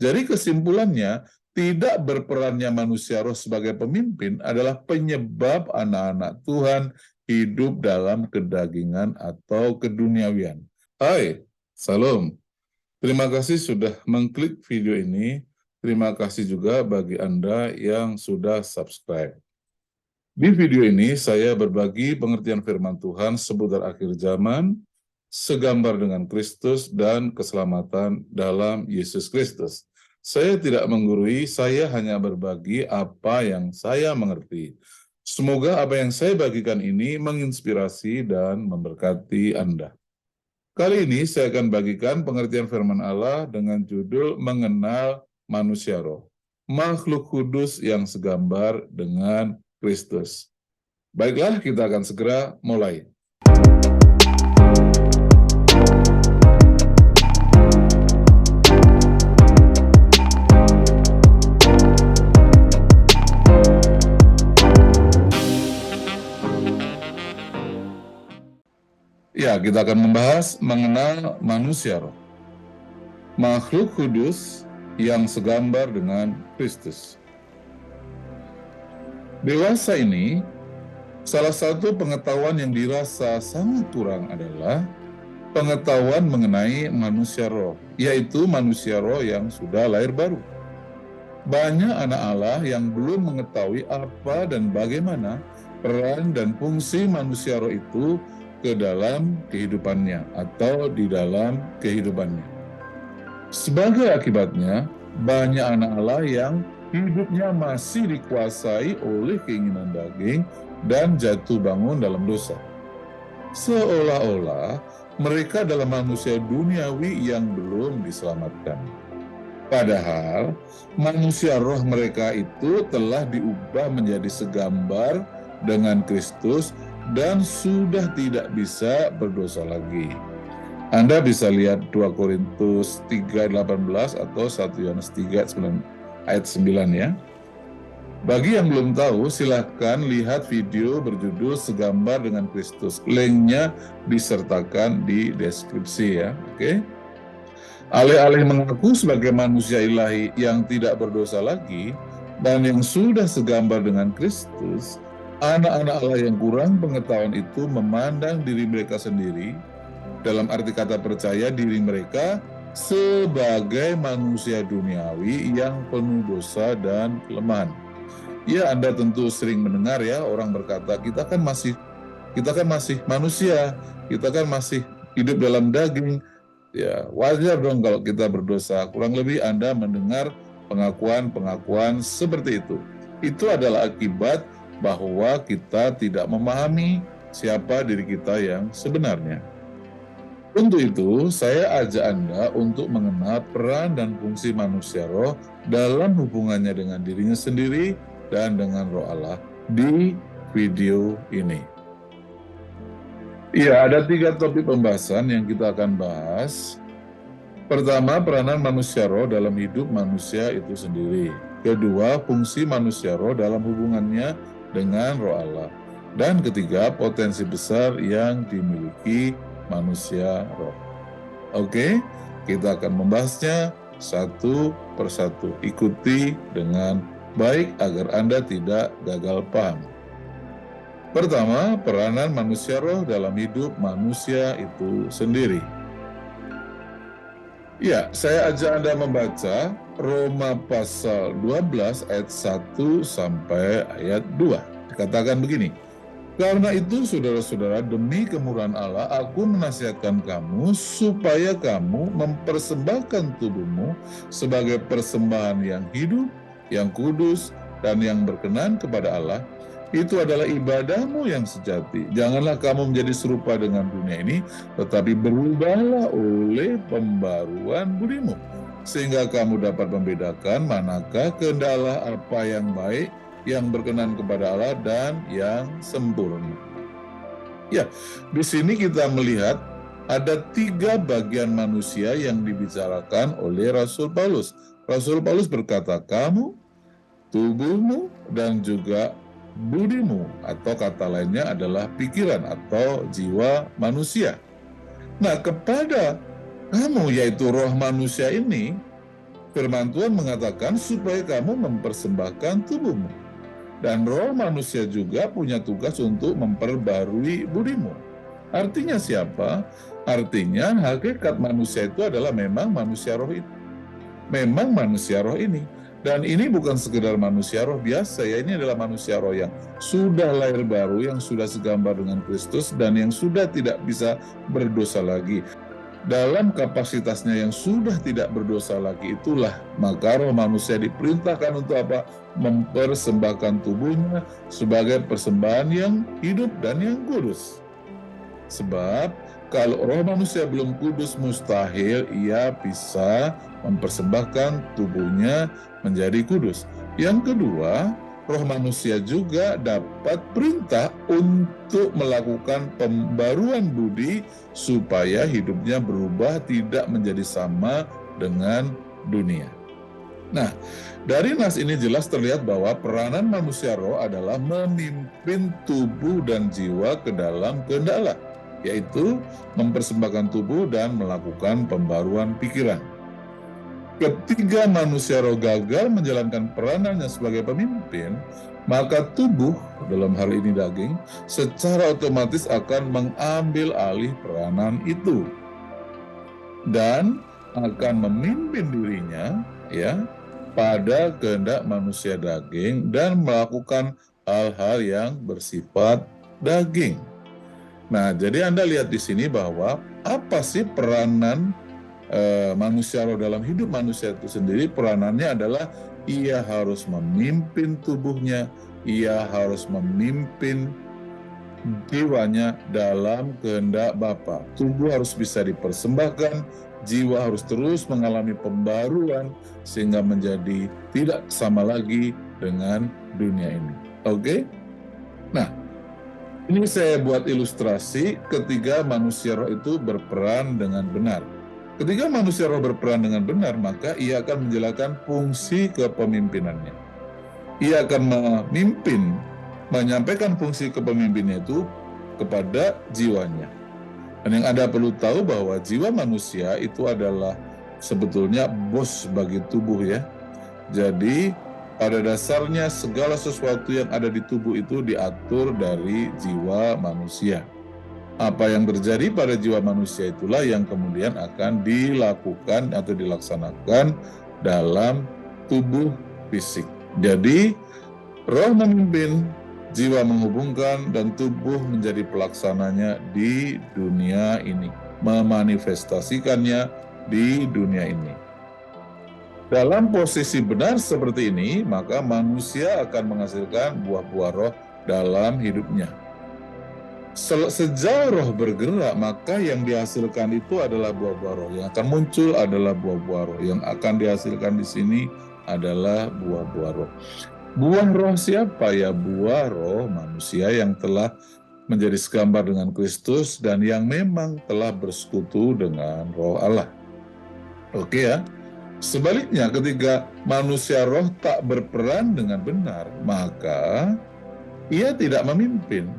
Jadi kesimpulannya, tidak berperannya manusia roh sebagai pemimpin adalah penyebab anak-anak Tuhan hidup dalam kedagingan atau keduniawian. Hai, salam. Terima kasih sudah mengklik video ini. Terima kasih juga bagi Anda yang sudah subscribe. Di video ini saya berbagi pengertian firman Tuhan seputar akhir zaman, segambar dengan Kristus dan keselamatan dalam Yesus Kristus. Saya tidak menggurui, saya hanya berbagi apa yang saya mengerti. Semoga apa yang saya bagikan ini menginspirasi dan memberkati Anda. Kali ini saya akan bagikan pengertian firman Allah dengan judul Mengenal Manusia Roh, makhluk kudus yang segambar dengan Kristus. Baiklah, kita akan segera mulai. Ya, kita akan membahas mengenal manusia roh, makhluk kudus yang segambar dengan Kristus. Dewasa ini, salah satu pengetahuan yang dirasa sangat kurang adalah pengetahuan mengenai manusia roh, yaitu manusia roh yang sudah lahir baru. Banyak anak Allah yang belum mengetahui apa dan bagaimana peran dan fungsi manusia roh itu ke dalam kehidupannya atau di dalam kehidupannya. Sebagai akibatnya, banyak anak Allah yang hidupnya masih dikuasai oleh keinginan daging dan jatuh bangun dalam dosa. Seolah-olah mereka adalah manusia duniawi yang belum diselamatkan. Padahal manusia roh mereka itu telah diubah menjadi segambar dengan Kristus dan sudah tidak bisa berdosa lagi. Anda bisa lihat 2 Korintus 3:18 atau 1 Yohanes 3 ayat 9 ya. Bagi yang belum tahu, silahkan lihat video berjudul Segambar dengan Kristus. Linknya disertakan di deskripsi ya, oke? Alih-alih mengaku sebagai manusia ilahi yang tidak berdosa lagi dan yang sudah segambar dengan Kristus, anak-anak Allah yang kurang pengetahuan itu memandang diri mereka sendiri, dalam arti kata percaya diri mereka sebagai manusia duniawi yang penuh dosa dan kelemahan. Ya, Anda tentu sering mendengar ya orang berkata, kita kan masih manusia, kita kan masih hidup dalam daging. Ya, wajar dong kalau kita berdosa. Kurang lebih Anda mendengar pengakuan-pengakuan seperti itu. Itu adalah akibat bahwa kita tidak memahami siapa diri kita yang sebenarnya. Untuk itu, saya ajak Anda untuk mengenal peran dan fungsi manusia roh dalam hubungannya dengan dirinya sendiri dan dengan roh Allah di video ini. Iya, ada 3 topik pembahasan yang kita akan bahas. Pertama, peranan manusia roh dalam hidup manusia itu sendiri. Kedua, fungsi manusia roh dalam hubungannya dengan roh Allah. Dan ketiga, potensi besar yang dimiliki manusia roh. Oke, kita akan membahasnya satu persatu. Ikuti dengan baik agar Anda tidak gagal paham. Pertama, peranan manusia roh dalam hidup manusia itu sendiri. Ya, saya ajak Anda membaca Roma pasal 12 ayat 1 sampai ayat 2. Dikatakan begini, karena itu saudara-saudara, demi kemurahan Allah, aku menasihatkan kamu supaya kamu mempersembahkan tubuhmu sebagai persembahan yang hidup, yang kudus, dan yang berkenan kepada Allah. Itu adalah ibadahmu yang sejati. Janganlah kamu menjadi serupa dengan dunia ini, tetapi berubahlah oleh pembaruan budimu, sehingga kamu dapat membedakan manakah kehendak Allah, apa yang baik, yang berkenan kepada Allah, dan yang sempurna. Ya, di sini kita melihat ada 3 bagian manusia yang dibicarakan oleh Rasul Paulus. Rasul Paulus berkata, kamu, tubuhmu, dan juga budimu, atau kata lainnya adalah pikiran atau jiwa manusia. Nah, kepada kamu, yaitu roh manusia ini, Firman Tuhan mengatakan supaya kamu mempersembahkan tubuhmu. Dan roh manusia juga punya tugas untuk memperbarui budimu. Artinya siapa? Artinya hakikat manusia itu adalah memang manusia roh itu. Memang manusia roh ini. Dan ini bukan sekedar manusia roh biasa ya, ini adalah manusia roh yang sudah lahir baru, yang sudah segambar dengan Kristus, dan yang sudah tidak bisa berdosa lagi. Dalam kapasitasnya yang sudah tidak berdosa lagi itulah, maka roh manusia diperintahkan untuk apa? Mempersembahkan tubuhnya sebagai persembahan yang hidup dan yang kudus. Sebab kalau roh manusia belum kudus, mustahil ia bisa mempersembahkan tubuhnya menjadi kudus. Yang kedua, roh manusia juga dapat perintah untuk melakukan pembaruan budi supaya hidupnya berubah, tidak menjadi sama dengan dunia. Nah, dari nas ini jelas terlihat bahwa peranan manusia roh adalah memimpin tubuh dan jiwa ke dalam kehendak Allah, yaitu mempersembahkan tubuh dan melakukan pembaruan pikiran. Ketika manusia roh gagal menjalankan peranannya sebagai pemimpin, maka tubuh, dalam hal ini daging, secara otomatis akan mengambil alih peranan itu dan akan memimpin dirinya ya pada kehendak manusia daging dan melakukan hal-hal yang bersifat daging. Nah, jadi Anda lihat di sini bahwa apa sih peranan manusia roh dalam hidup manusia itu sendiri? Peranannya adalah ia harus memimpin tubuhnya, ia harus memimpin jiwanya dalam kehendak Bapa. Tubuh harus bisa dipersembahkan, jiwa harus terus mengalami pembaruan sehingga menjadi tidak sama lagi dengan dunia ini. Oke? Nah, ini saya buat ilustrasi ketika manusia roh itu berperan dengan benar. Ketika manusia roh berperan dengan benar, maka ia akan menjalankan fungsi kepemimpinannya. Ia akan memimpin, menyampaikan fungsi kepemimpinannya itu kepada jiwanya. Dan yang Anda perlu tahu bahwa jiwa manusia itu adalah sebetulnya bos bagi tubuh ya. Jadi pada dasarnya segala sesuatu yang ada di tubuh itu diatur dari jiwa manusia. Apa yang terjadi pada jiwa manusia itulah yang kemudian akan dilakukan atau dilaksanakan dalam tubuh fisik. Jadi, roh memimpin, jiwa menghubungkan, dan tubuh menjadi pelaksananya di dunia ini, memanifestasikannya di dunia ini. Dalam posisi benar seperti ini, maka manusia akan menghasilkan buah-buah roh dalam hidupnya. Sejauh roh bergerak, maka yang dihasilkan itu adalah buah-buah roh. Yang akan muncul adalah buah-buah roh. Yang akan dihasilkan di sini adalah buah-buah roh. Buah roh siapa ya? Buah roh manusia yang telah menjadi segambar dengan Kristus dan yang memang telah bersekutu dengan roh Allah. Oke ya? Sebaliknya, ketika manusia roh tak berperan dengan benar, maka ia tidak memimpin.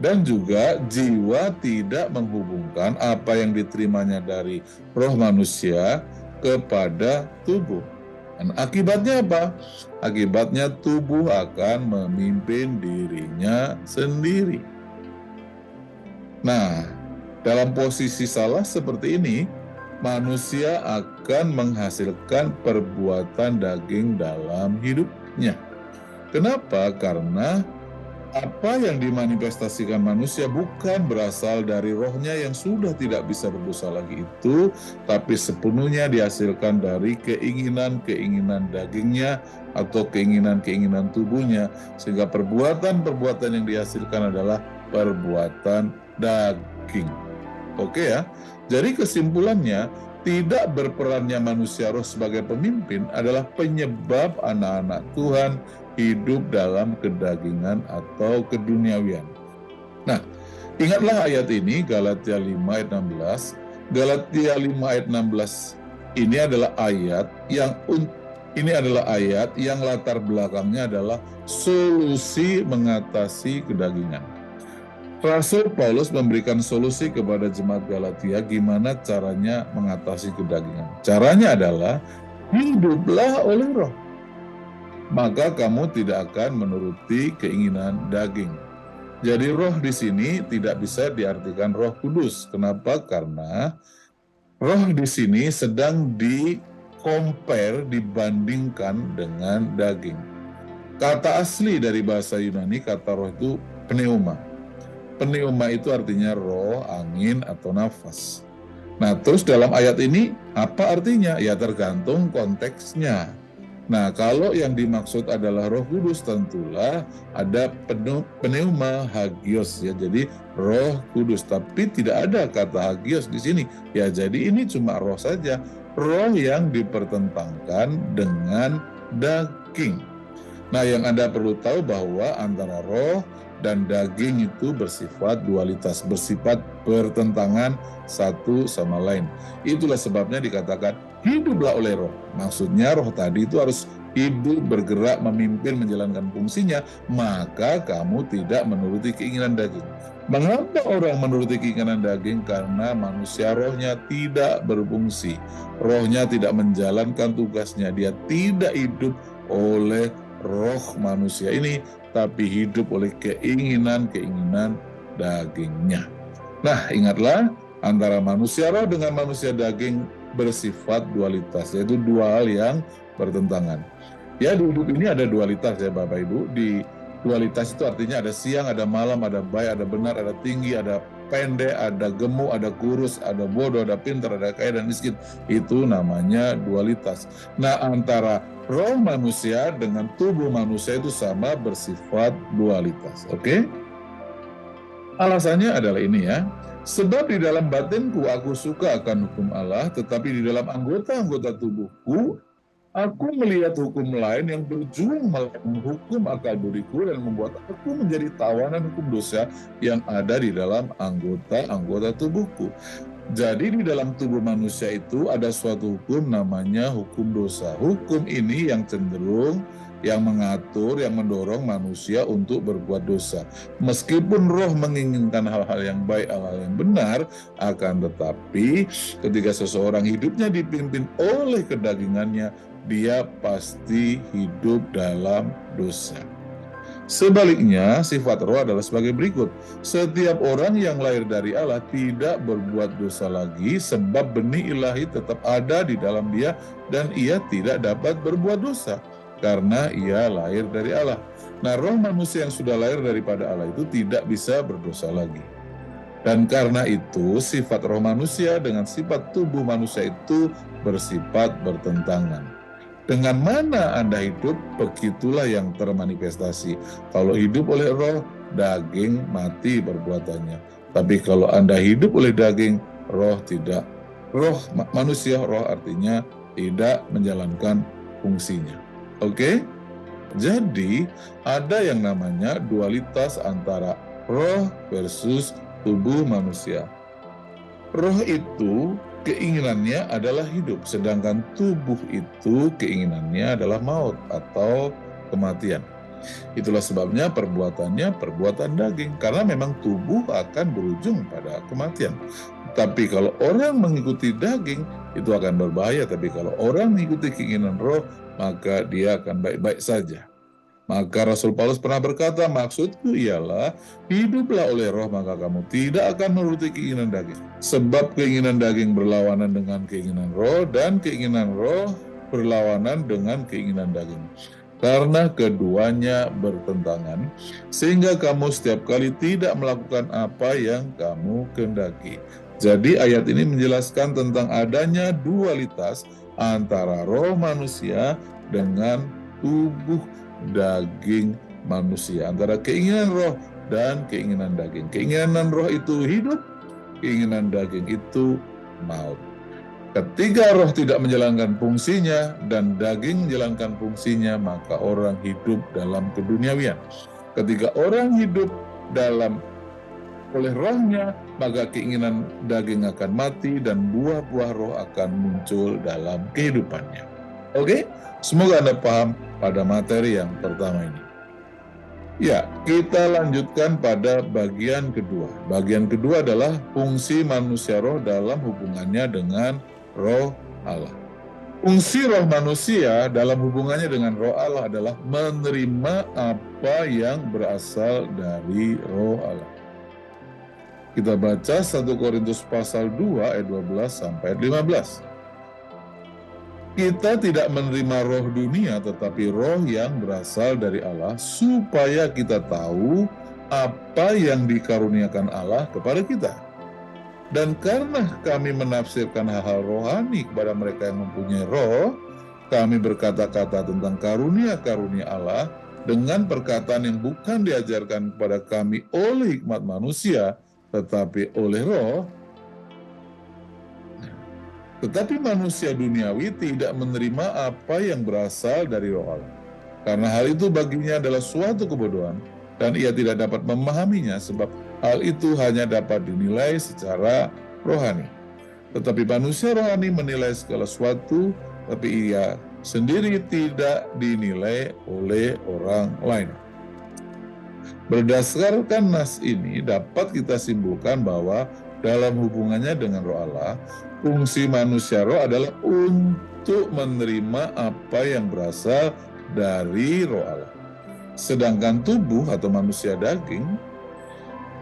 Dan juga jiwa tidak menghubungkan apa yang diterimanya dari roh manusia kepada tubuh. Dan akibatnya apa? Akibatnya tubuh akan memimpin dirinya sendiri. Nah, dalam posisi salah seperti ini, manusia akan menghasilkan perbuatan daging dalam hidupnya. Kenapa? Karena apa yang dimanifestasikan manusia bukan berasal dari rohnya yang sudah tidak bisa berdosa lagi itu, tapi sepenuhnya dihasilkan dari keinginan-keinginan dagingnya atau keinginan-keinginan tubuhnya, sehingga perbuatan-perbuatan yang dihasilkan adalah perbuatan daging. Oke ya, jadi kesimpulannya, tidak berperannya manusia roh sebagai pemimpin adalah penyebab anak-anak Tuhan hidup dalam kedagingan atau keduniawian. Nah, ingatlah ayat ini, Galatia 5 ayat 16. Galatia 5 ayat 16 ini adalah ayat yang latar belakangnya adalah solusi mengatasi kedagingan. Rasul Paulus memberikan solusi kepada jemaat Galatia gimana caranya mengatasi kedagingan. Caranya adalah hiduplah oleh roh, maka kamu tidak akan menuruti keinginan daging. Jadi roh di sini tidak bisa diartikan Roh Kudus. Kenapa? Karena roh di sini sedang dibandingkan dengan daging. Kata asli dari bahasa Yunani, kata roh itu pneuma. Pneuma itu artinya roh, angin, atau nafas. Nah, terus dalam ayat ini apa artinya? Ya tergantung konteksnya. Nah, kalau yang dimaksud adalah Roh Kudus, tentulah ada pneuma hagios ya. Jadi Roh Kudus, tapi tidak ada kata hagios di sini. Ya, jadi ini cuma roh saja. Roh yang dipertentangkan dengan daging. Nah, yang Anda perlu tahu bahwa antara roh dan daging itu bersifat dualitas, bersifat bertentangan satu sama lain. Itulah sebabnya dikatakan hiduplah oleh roh. Maksudnya roh tadi itu harus hidup, bergerak, memimpin, menjalankan fungsinya, maka kamu tidak menuruti keinginan daging. Mengapa orang menuruti keinginan daging? Karena manusia rohnya tidak berfungsi. Rohnya tidak menjalankan tugasnya. Dia tidak hidup oleh roh manusia ini, tapi hidup oleh keinginan-keinginan dagingnya. Nah, ingatlah, antara manusia roh dengan manusia daging bersifat dualitas, yaitu dua hal yang bertentangan. Ya, di hidup ini ada dualitas ya Bapak Ibu. Di dualitas itu artinya ada siang, ada malam, ada baik, ada benar, ada tinggi, ada pendek, ada gemuk, ada kurus, ada bodoh, ada pintar, ada kaya dan miskin. Itu namanya dualitas. Nah, antara roh manusia dengan tubuh manusia itu sama, bersifat dualitas. Oke? Alasannya adalah ini ya. Sebab di dalam batinku aku suka akan hukum Allah, tetapi di dalam anggota-anggota tubuhku aku melihat hukum lain yang berjuang menghukum akal budiku dan membuat aku menjadi tawanan hukum dosa yang ada di dalam anggota-anggota tubuhku. Jadi di dalam tubuh manusia itu ada suatu hukum namanya hukum dosa. Hukum ini yang cenderung, yang mengatur, yang mendorong manusia untuk berbuat dosa. Meskipun roh menginginkan hal-hal yang baik, hal-hal yang benar, akan tetapi ketika seseorang hidupnya dipimpin oleh kedagingannya, dia pasti hidup dalam dosa. Sebaliknya, sifat roh adalah sebagai berikut. Setiap orang yang lahir dari Allah tidak berbuat dosa lagi, sebab benih ilahi tetap ada di dalam dia dan ia tidak dapat berbuat dosa karena ia lahir dari Allah. Nah, roh manusia yang sudah lahir daripada Allah itu tidak bisa berdosa lagi. Dan karena itu, sifat roh manusia dengan sifat tubuh manusia itu bersifat bertentangan. Dengan mana Anda hidup, begitulah yang termanifestasi. Kalau hidup oleh roh, daging mati perbuatannya. Tapi kalau Anda hidup oleh daging, roh tidak. Roh manusia, roh artinya tidak menjalankan fungsinya. Oke? Jadi, ada yang namanya dualitas antara roh versus tubuh manusia. Roh itu keinginannya adalah hidup, sedangkan tubuh itu keinginannya adalah maut atau kematian. Itulah sebabnya perbuatannya perbuatan daging, karena memang tubuh akan berujung pada kematian. Tapi kalau orang mengikuti daging, itu akan berbahaya. Tapi kalau orang mengikuti keinginan roh, maka dia akan baik-baik saja. Maka Rasul Paulus pernah berkata, maksudku ialah hiduplah oleh roh, maka kamu tidak akan menuruti keinginan daging. Sebab keinginan daging berlawanan dengan keinginan roh, dan keinginan roh berlawanan dengan keinginan daging. Karena keduanya bertentangan, sehingga kamu setiap kali tidak melakukan apa yang kamu kehendaki. Jadi ayat ini menjelaskan tentang adanya dualitas antara roh manusia dengan tubuh daging manusia, antara keinginan roh dan keinginan daging. Keinginan roh itu hidup, keinginan daging itu maut. Ketika roh tidak menjalankan fungsinya dan daging menjalankan fungsinya, maka orang hidup dalam keduniawian. Ketika orang hidup dalam oleh rohnya, maka keinginan daging akan mati dan buah-buah roh akan muncul dalam kehidupannya. Oke? Semoga Anda paham pada materi yang pertama ini. Ya, kita lanjutkan pada bagian kedua. Bagian kedua adalah fungsi manusia roh dalam hubungannya dengan roh Allah. Fungsi roh manusia dalam hubungannya dengan roh Allah adalah menerima apa yang berasal dari roh Allah. Kita baca 1 Korintus pasal 2 ayat 12 sampai 15. Kita tidak menerima roh dunia, tetapi roh yang berasal dari Allah, supaya kita tahu apa yang dikaruniakan Allah kepada kita. Dan karena kami menafsirkan hal-hal rohani kepada mereka yang mempunyai roh, kami berkata-kata tentang karunia-karunia Allah dengan perkataan yang bukan diajarkan kepada kami oleh hikmat manusia, tetapi oleh roh. Tetapi manusia duniawi tidak menerima apa yang berasal dari roh Allah. Karena hal itu baginya adalah suatu kebodohan, dan ia tidak dapat memahaminya sebab hal itu hanya dapat dinilai secara rohani. Tetapi manusia rohani menilai segala sesuatu, tapi ia sendiri tidak dinilai oleh orang lain. Berdasarkan nas ini dapat kita simpulkan bahwa dalam hubungannya dengan roh Allah, fungsi manusia roh adalah untuk menerima apa yang berasal dari roh Allah. Sedangkan tubuh atau manusia daging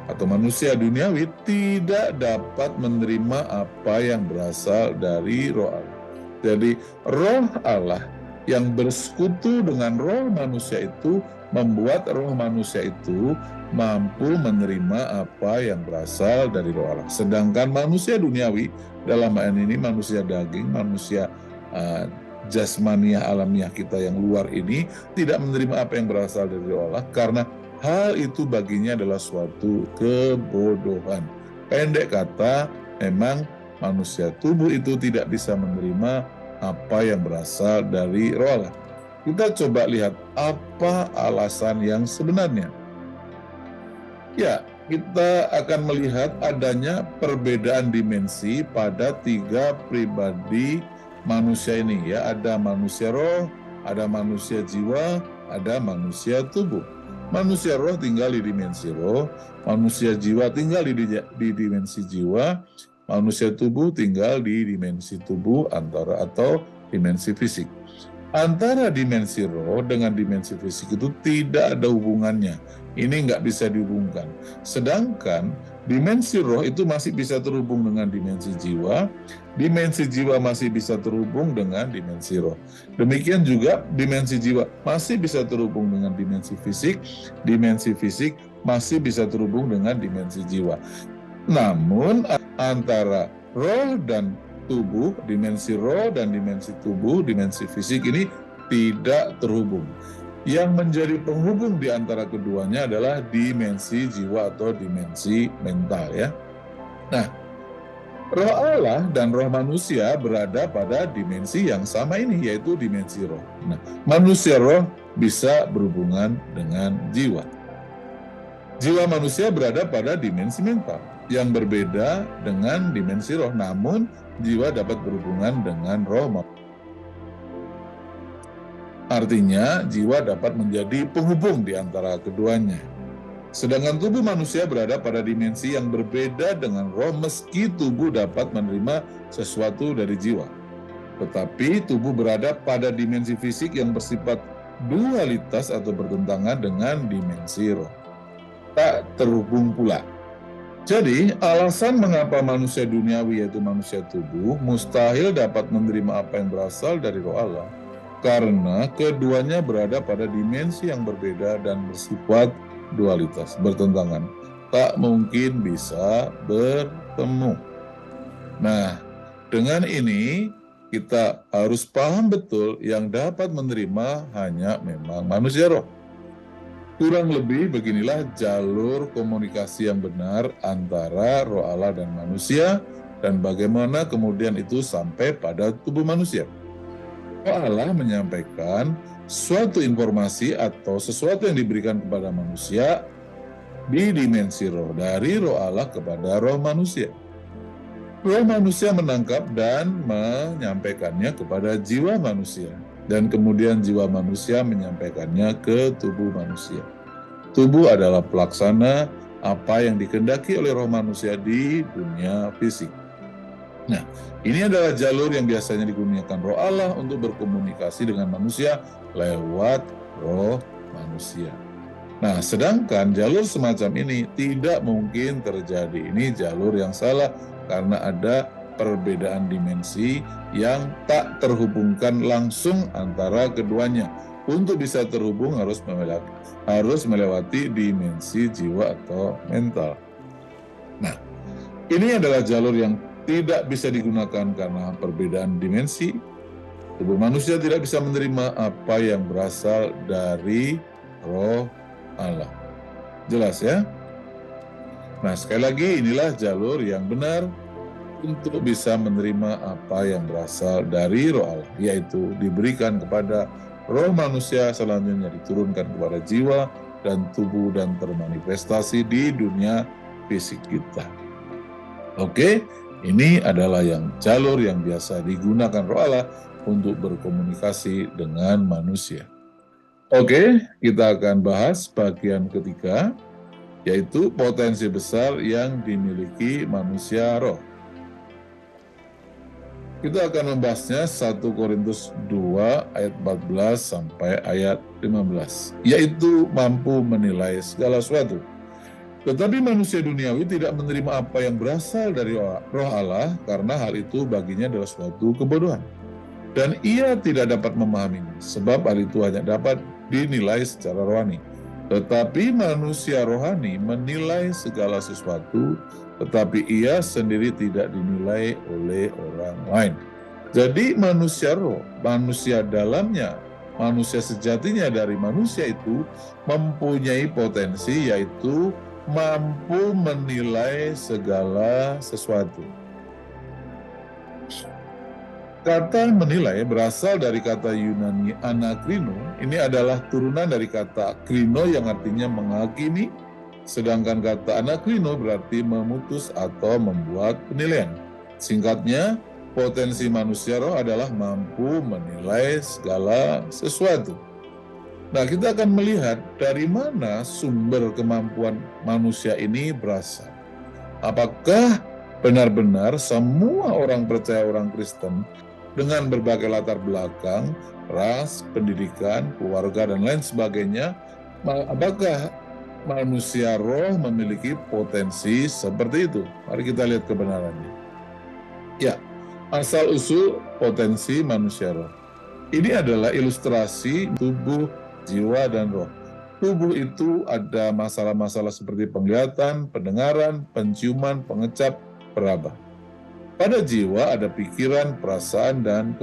atau manusia duniawi tidak dapat menerima apa yang berasal dari roh Allah. Jadi roh Allah yang bersekutu dengan roh manusia itu membuat roh manusia itu mampu menerima apa yang berasal dari roh Allah. Sedangkan manusia duniawi, dalam hal ini manusia daging, manusia jasmaniah alamiah kita yang luar ini tidak menerima apa yang berasal dari roh Allah, karena hal itu baginya adalah suatu kebodohan. Pendek kata, memang manusia tubuh itu tidak bisa menerima apa yang berasal dari roh Allah. Kita coba lihat apa alasan yang sebenarnya. Ya, kita akan melihat adanya perbedaan dimensi pada tiga pribadi manusia ini, ya. Ada manusia roh, ada manusia jiwa, ada manusia tubuh. Manusia roh tinggal di dimensi roh, manusia jiwa tinggal di dimensi jiwa, manusia tubuh tinggal di dimensi tubuh atau dimensi fisik. Antara dimensi roh dengan dimensi fisik itu tidak ada hubungannya. Ini nggak bisa dihubungkan. Sedangkan dimensi roh itu masih bisa terhubung dengan dimensi jiwa masih bisa terhubung dengan dimensi roh. Demikian juga dimensi jiwa masih bisa terhubung dengan dimensi fisik masih bisa terhubung dengan dimensi jiwa. Namun antara roh dan tubuh, dimensi roh dan dimensi tubuh, dimensi fisik ini tidak terhubung. Yang menjadi penghubung di antara keduanya adalah dimensi jiwa atau dimensi mental, ya. Nah, roh Allah dan roh manusia berada pada dimensi yang sama ini, yaitu dimensi roh. Nah, manusia roh bisa berhubungan dengan jiwa. Jiwa manusia berada pada dimensi mental yang berbeda dengan dimensi roh, namun jiwa dapat berhubungan dengan roh. Artinya, jiwa dapat menjadi penghubung di antara keduanya. Sedangkan tubuh manusia berada pada dimensi yang berbeda dengan roh, meski tubuh dapat menerima sesuatu dari jiwa. Tetapi tubuh berada pada dimensi fisik yang bersifat dualitas atau bertentangan dengan dimensi roh. Tak terhubung pula. Jadi, alasan mengapa manusia duniawi, yaitu manusia tubuh, mustahil dapat menerima apa yang berasal dari roh Allah, karena keduanya berada pada dimensi yang berbeda dan bersifat dualitas, bertentangan. Tak mungkin bisa bertemu. Nah, dengan ini kita harus paham betul yang dapat menerima hanya memang manusia roh. Kurang lebih beginilah jalur komunikasi yang benar antara roh Allah dan manusia, dan bagaimana kemudian itu sampai pada tubuh manusia. Roh Allah menyampaikan suatu informasi atau sesuatu yang diberikan kepada manusia di dimensi roh, dari roh Allah kepada roh manusia. Roh manusia menangkap dan menyampaikannya kepada jiwa manusia, dan kemudian jiwa manusia menyampaikannya ke tubuh manusia. Tubuh adalah pelaksana apa yang dikehendaki oleh roh manusia di dunia fisik. Nah, ini adalah jalur yang biasanya digunakan roh Allah untuk berkomunikasi dengan manusia lewat roh manusia. Nah, sedangkan jalur semacam ini tidak mungkin terjadi. Ini jalur yang salah karena ada perbedaan dimensi yang tak terhubungkan langsung antara keduanya. Untuk bisa terhubung harus melewati dimensi jiwa atau mental. Nah, ini adalah jalur yang tidak bisa digunakan karena perbedaan dimensi. Tubuh manusia tidak bisa menerima apa yang berasal dari roh Allah. Jelas ya? Nah, sekali lagi inilah jalur yang benar untuk bisa menerima apa yang berasal dari roh Allah, yaitu diberikan kepada roh manusia, selanjutnya diturunkan kepada jiwa dan tubuh dan termanifestasi di dunia fisik kita. Oke, ini adalah jalur yang biasa digunakan roh Allah untuk berkomunikasi dengan manusia. Oke, kita akan bahas bagian ketiga, yaitu potensi besar yang dimiliki manusia roh. Kita akan membahasnya 1 Korintus 2 ayat 14 sampai ayat 15, yaitu mampu menilai segala sesuatu. Tetapi manusia duniawi tidak menerima apa yang berasal dari roh Allah karena hal itu baginya adalah suatu kebodohan. Dan ia tidak dapat memahaminya, sebab hal itu hanya dapat dinilai secara rohani. Tetapi manusia rohani menilai segala sesuatu, tetapi ia sendiri tidak dinilai oleh orang lain. Jadi manusia roh, manusia dalamnya, manusia sejatinya dari manusia itu mempunyai potensi, yaitu mampu menilai segala sesuatu. Kata menilai berasal dari kata Yunani anakrino. Ini adalah turunan dari kata krino yang artinya menghakimi, sedangkan kata anakrino berarti memutus atau membuat penilaian. Singkatnya, potensi manusia roh adalah mampu menilai segala sesuatu. Nah, kita akan melihat dari mana sumber kemampuan manusia ini berasal. Apakah benar-benar semua orang percaya, orang Kristen, dengan berbagai latar belakang, ras, pendidikan, keluarga, dan lain sebagainya, apakah manusia roh memiliki potensi seperti itu? Mari kita lihat kebenarannya. Ya, asal-usul potensi manusia roh. Ini adalah ilustrasi tubuh, jiwa, dan roh. Tubuh itu ada masalah-masalah seperti penglihatan, pendengaran, penciuman, pengecap, peraba. Pada jiwa ada pikiran, perasaan, dan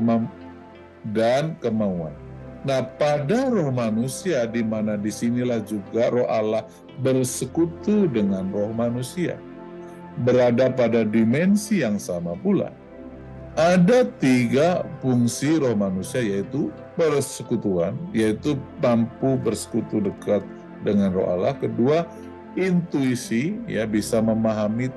kemauan. Nah, pada roh manusia, di mana disinilah juga roh Allah bersekutu dengan roh manusia, berada pada dimensi yang sama pula. Ada 3 fungsi roh manusia, yaitu persekutuan, yaitu mampu bersekutu dekat dengan roh Allah. Kedua, intuisi, ya, bisa memahami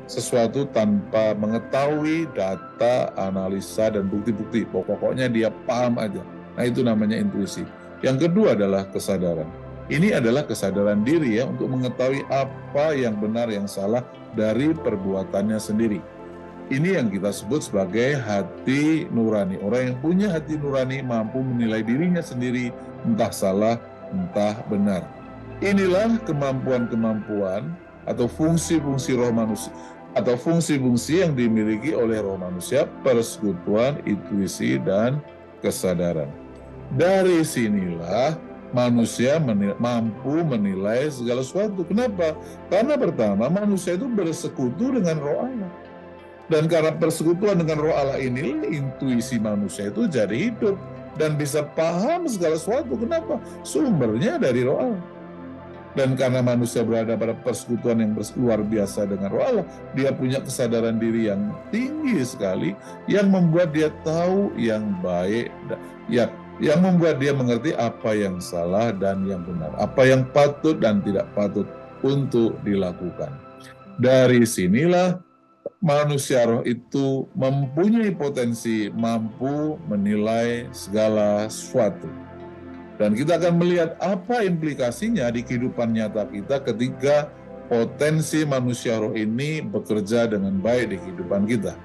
sesuatu tanpa mengetahui data, analisa, dan bukti-bukti. Pokoknya dia paham aja. Nah, itu namanya intuisi. Yang kedua adalah kesadaran. Ini adalah kesadaran diri, ya, untuk mengetahui apa yang benar, yang salah dari perbuatannya sendiri. Ini yang kita sebut sebagai hati nurani. Orang yang punya hati nurani mampu menilai dirinya sendiri, entah salah, entah benar. Inilah kemampuan-kemampuan atau fungsi-fungsi roh manusia, atau fungsi-fungsi yang dimiliki oleh roh manusia: persekutuan, intuisi, dan kesadaran. Dari sinilah manusia mampu menilai segala sesuatu. Kenapa? Karena pertama, manusia itu bersekutu dengan roh Allah. Dan karena persekutuan dengan roh Allah ini, intuisi manusia itu jadi hidup dan bisa paham segala sesuatu. Kenapa? Sumbernya dari roh Allah. Dan karena manusia berada pada persekutuan yang luar biasa dengan roh Allah, dia punya kesadaran diri yang tinggi sekali, yang membuat dia tahu yang baik, ya, yang membuat dia mengerti apa yang salah dan yang benar, apa yang patut dan tidak patut untuk dilakukan. Dari sinilah manusia roh itu mempunyai potensi mampu menilai segala sesuatu. Dan kita akan melihat apa implikasinya di kehidupan nyata kita ketika potensi manusia roh ini bekerja dengan baik di kehidupan kita.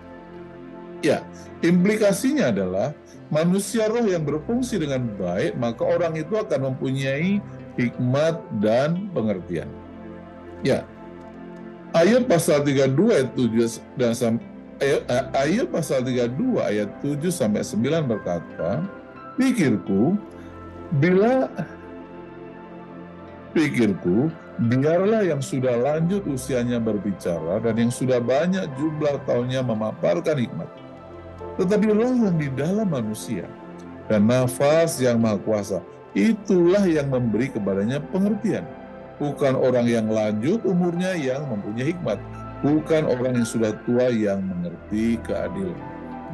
Ya, implikasinya adalah manusia roh yang berfungsi dengan baik, maka orang itu akan mempunyai hikmat dan pengertian. Ya, ayat pasal 32 ayat 7 dan ayat pasal 32 ayat 7 sampai 9 berkata, pikirku biarlah yang sudah lanjut usianya berbicara dan yang sudah banyak jumlah tahunnya memaparkan hikmat. Tetapi roh yang di dalam manusia dan nafas yang maha kuasa, itulah yang memberi kepadanya pengertian. Bukan orang yang lanjut umurnya yang mempunyai hikmat, bukan orang yang sudah tua yang mengerti keadilan.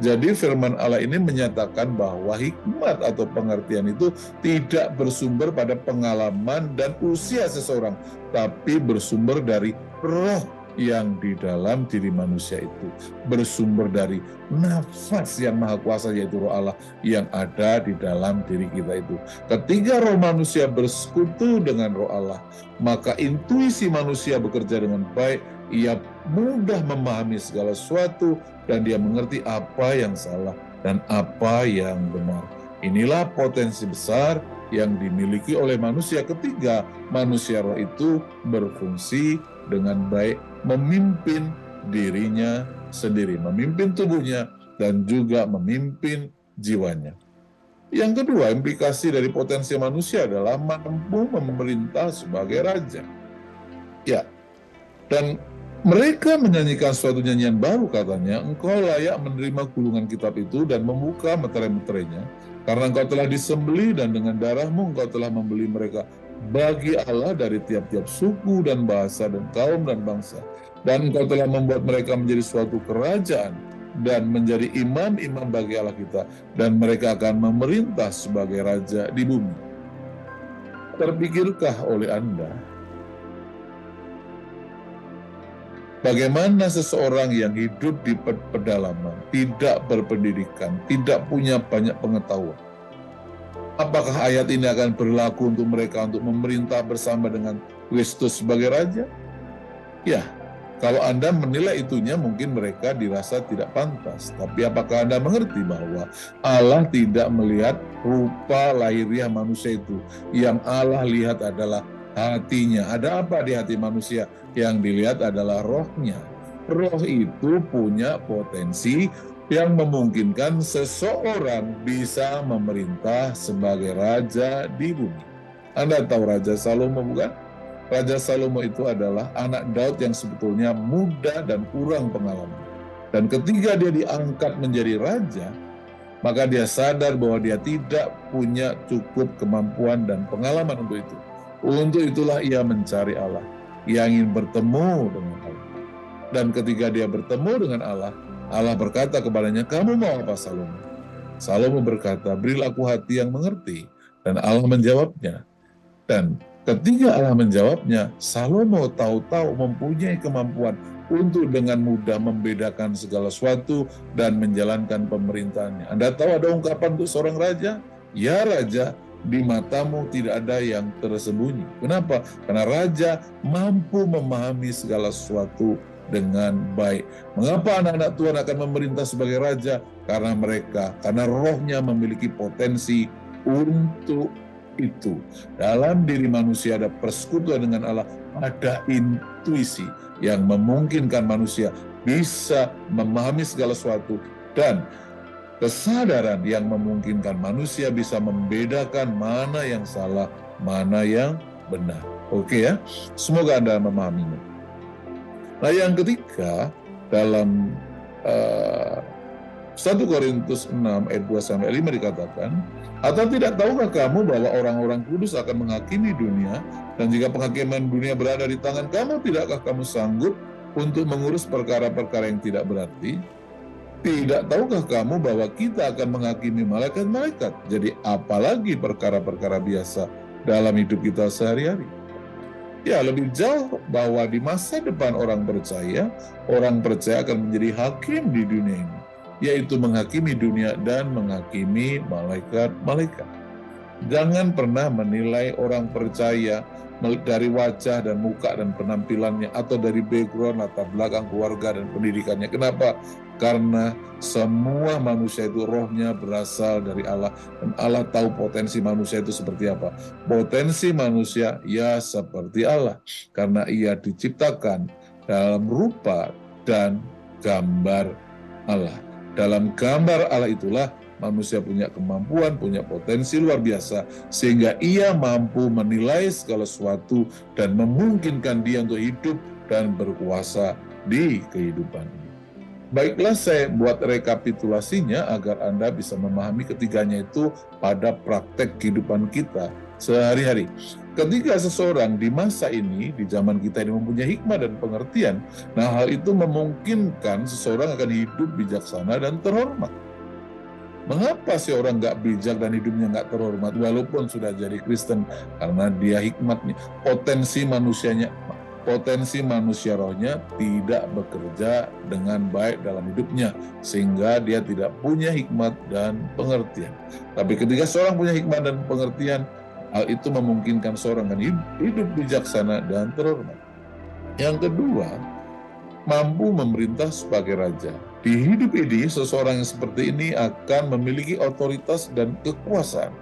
Jadi firman Allah ini menyatakan bahwa hikmat atau pengertian itu tidak bersumber pada pengalaman dan usia seseorang, tapi bersumber dari roh yang di dalam diri manusia itu, bersumber dari nafas yang maha kuasa yaitu roh Allah yang ada di dalam diri kita itu. Ketika roh manusia bersekutu dengan roh Allah, maka intuisi manusia bekerja dengan baik, ia mudah memahami segala sesuatu dan dia mengerti apa yang salah dan apa yang benar. Inilah potensi besar yang dimiliki oleh manusia ketika manusia roh itu berfungsi dengan baik, memimpin dirinya sendiri, memimpin tubuhnya, dan juga memimpin jiwanya. Yang kedua, implikasi dari potensi manusia adalah mampu memerintah sebagai raja. Ya, dan mereka menyanyikan suatu nyanyian baru, katanya, engkau layak menerima gulungan kitab itu dan membuka meterai-meterainya, karena engkau telah disembelih dan dengan darahmu engkau telah membeli mereka bagi Allah dari tiap-tiap suku dan bahasa dan kaum dan bangsa. Dan engkau telah membuat mereka menjadi suatu kerajaan dan menjadi imam-imam bagi Allah kita, dan mereka akan memerintah sebagai raja di bumi. Terpikirkah oleh Anda bagaimana seseorang yang hidup di pedalaman, tidak berpendidikan, tidak punya banyak pengetahuan? Apakah ayat ini akan berlaku untuk mereka untuk memerintah bersama dengan Kristus sebagai Raja? Ya, kalau Anda menilai itunya mungkin mereka dirasa tidak pantas. Tapi apakah Anda mengerti bahwa Allah tidak melihat rupa lahiriah manusia itu? Yang Allah lihat adalah hatinya. Ada apa di hati manusia? Yang dilihat adalah rohnya. Roh itu punya potensi yang memungkinkan seseorang bisa memerintah sebagai raja di bumi. Anda tahu Raja Salomo, bukan? Raja Salomo itu adalah anak Daud yang sebetulnya muda dan kurang pengalaman. Dan ketika dia diangkat menjadi raja, maka dia sadar bahwa dia tidak punya cukup kemampuan dan pengalaman untuk itu. Untuk itulah ia mencari Allah. Ia ingin bertemu dengan Allah. Dan ketika dia bertemu dengan Allah, Allah berkata kepadanya, kamu mau apa Salomo? Salomo berkata, berilah aku hati yang mengerti. Dan Allah menjawabnya. Dan ketika Allah menjawabnya, Salomo tahu-tahu mempunyai kemampuan untuk dengan mudah membedakan segala sesuatu dan menjalankan pemerintahannya. Anda tahu ada ungkapan untuk seorang raja? Ya raja, di matamu tidak ada yang tersembunyi. Kenapa? Karena raja mampu memahami segala sesuatu dengan baik. Mengapa anak-anak Tuhan akan memerintah sebagai raja? Karena rohnya memiliki potensi untuk itu. Dalam diri manusia ada persekutuan dengan Allah, ada intuisi yang memungkinkan manusia bisa memahami segala sesuatu, dan kesadaran yang memungkinkan manusia bisa membedakan mana yang salah, mana yang benar. Oke ya, semoga Anda memahaminya. Nah yang ketiga, dalam 1 Korintus 6 ayat 2-5 dikatakan, atau tidak tahukah kamu bahwa orang-orang kudus akan menghakimi dunia, dan jika penghakiman dunia berada di tangan kamu, tidakkah kamu sanggup untuk mengurus perkara-perkara yang tidak berarti? Tidak tahukah kamu bahwa kita akan menghakimi malaikat-malaikat? Jadi apalagi perkara-perkara biasa dalam hidup kita sehari-hari? Ya, lebih jauh bahwa di masa depan orang percaya akan menjadi hakim di dunia ini, yaitu menghakimi dunia dan menghakimi malaikat-malaikat. Jangan pernah menilai orang percaya dari wajah dan muka dan penampilannya, atau dari background, latar belakang keluarga dan pendidikannya. Kenapa? Karena semua manusia itu rohnya berasal dari Allah, dan Allah tahu potensi manusia itu seperti apa. Potensi manusia ya seperti Allah, karena ia diciptakan dalam rupa dan gambar Allah. Dalam gambar Allah itulah manusia punya kemampuan, punya potensi luar biasa, sehingga ia mampu menilai segala sesuatu dan memungkinkan dia untuk hidup dan berkuasa di kehidupan ini. Baiklah, saya buat rekapitulasinya agar Anda bisa memahami ketiganya itu pada praktek kehidupan kita sehari-hari. Ketika seseorang di masa ini, di zaman kita ini mempunyai hikmah dan pengertian, nah hal itu memungkinkan seseorang akan hidup bijaksana dan terhormat. Mengapa sih orang nggak bijak dan hidupnya nggak terhormat walaupun sudah jadi Kristen? Karena dia hikmatnya, potensi manusia rohnya tidak bekerja dengan baik dalam hidupnya, sehingga dia tidak punya hikmat dan pengertian. Tapi ketika seorang punya hikmat dan pengertian, hal itu memungkinkan seorang kan hidup bijaksana dan terhormat. Yang kedua, mampu memerintah sebagai raja. Di hidup ini, seseorang yang seperti ini akan memiliki otoritas dan kekuasaan.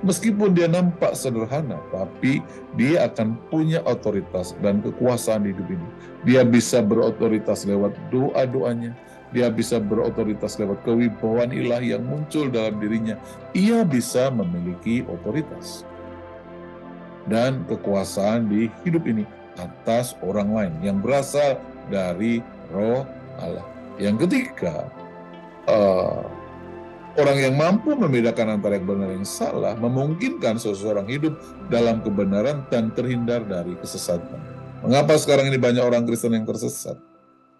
Meskipun dia nampak sederhana, tapi dia akan punya otoritas dan kekuasaan di hidup ini. Dia bisa berotoritas lewat doa-doanya, dia bisa berotoritas lewat kewibawaan ilahi yang muncul dalam dirinya. Ia bisa memiliki otoritas dan kekuasaan di hidup ini atas orang lain yang berasal dari roh Allah. Yang ketiga, orang yang mampu membedakan antara yang benar dan yang salah memungkinkan seseorang hidup dalam kebenaran dan terhindar dari kesesatan. Mengapa sekarang ini banyak orang Kristen yang tersesat?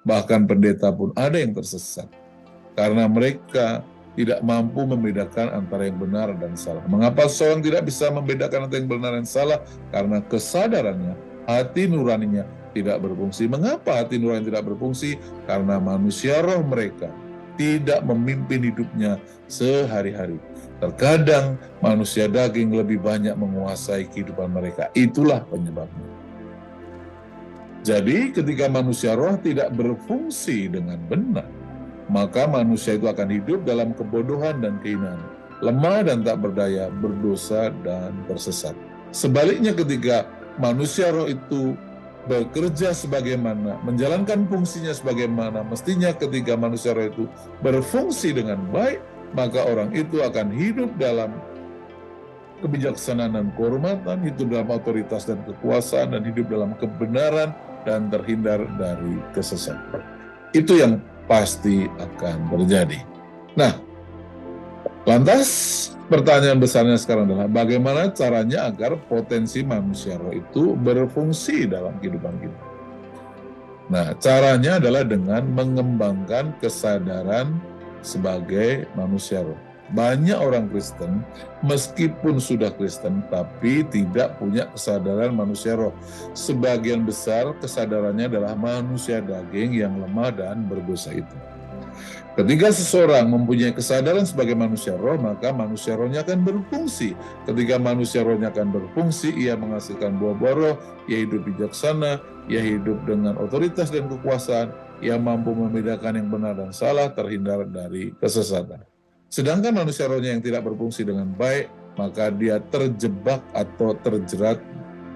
Bahkan pendeta pun ada yang tersesat. Karena mereka tidak mampu membedakan antara yang benar dan salah. Mengapa seseorang tidak bisa membedakan antara yang benar dan salah? Karena kesadarannya, hati nuraninya tidak berfungsi. Mengapa hati nurani tidak berfungsi? Karena manusia roh mereka tidak memimpin hidupnya sehari-hari. Terkadang manusia daging lebih banyak menguasai kehidupan mereka. Itulah penyebabnya. Jadi ketika manusia roh tidak berfungsi dengan benar, maka manusia itu akan hidup dalam kebodohan dan kehinaan, lemah dan tak berdaya, berdosa dan tersesat. Sebaliknya ketika manusia roh itu bekerja sebagaimana, menjalankan fungsinya sebagaimana mestinya, ketika manusia roh itu berfungsi dengan baik, maka orang itu akan hidup dalam kebijaksanaan dan kehormatan, hidup dalam otoritas dan kekuasaan, dan hidup dalam kebenaran dan terhindar dari kesesatan. Itu yang pasti akan terjadi. Nah, lantas pertanyaan besarnya sekarang adalah bagaimana caranya agar potensi manusia roh itu berfungsi dalam kehidupan kita. Nah, caranya adalah dengan mengembangkan kesadaran sebagai manusia roh. Banyak orang Kristen, meskipun sudah Kristen, tapi tidak punya kesadaran manusia roh. Sebagian besar kesadarannya adalah manusia daging yang lemah dan berdosa itu. Ketika seseorang mempunyai kesadaran sebagai manusia roh, maka manusia rohnya akan berfungsi. Ketika manusia rohnya akan berfungsi, ia menghasilkan buah-buah roh, ia hidup bijaksana, ia hidup dengan otoritas dan kekuasaan, ia mampu membedakan yang benar dan salah, terhindar dari kesesatan. Sedangkan manusia rohnya yang tidak berfungsi dengan baik, maka dia terjebak atau terjerat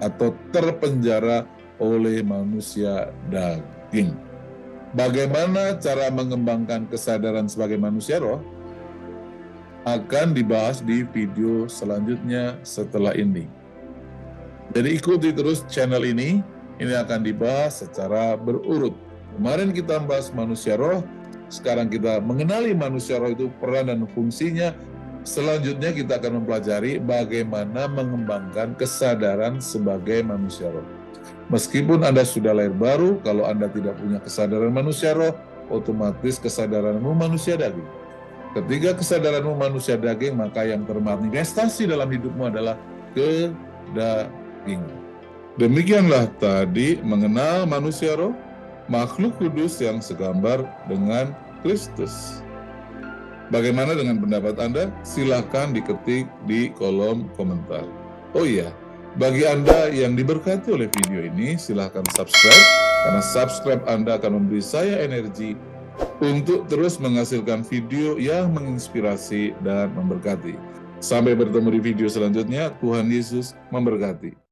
atau terpenjara oleh manusia daging. Bagaimana cara mengembangkan kesadaran sebagai manusia roh akan dibahas di video selanjutnya setelah ini. Jadi ikuti terus channel ini akan dibahas secara berurut. Kemarin kita membahas manusia roh, sekarang kita mengenali manusia roh itu, peran dan fungsinya. Selanjutnya kita akan mempelajari bagaimana mengembangkan kesadaran sebagai manusia roh. Meskipun Anda sudah lahir baru, kalau Anda tidak punya kesadaran manusia roh, otomatis kesadaranmu manusia daging. Ketika kesadaranmu manusia daging, maka yang termanifestasi dalam hidupmu adalah kedagingan. Demikianlah tadi mengenal manusia roh, makhluk kudus yang segambar dengan Kristus. Bagaimana dengan pendapat Anda? Silakan diketik di kolom komentar. Oh iya, bagi Anda yang diberkati oleh video ini, silahkan subscribe, karena subscribe Anda akan memberi saya energi untuk terus menghasilkan video yang menginspirasi dan memberkati. Sampai bertemu di video selanjutnya. Tuhan Yesus memberkati.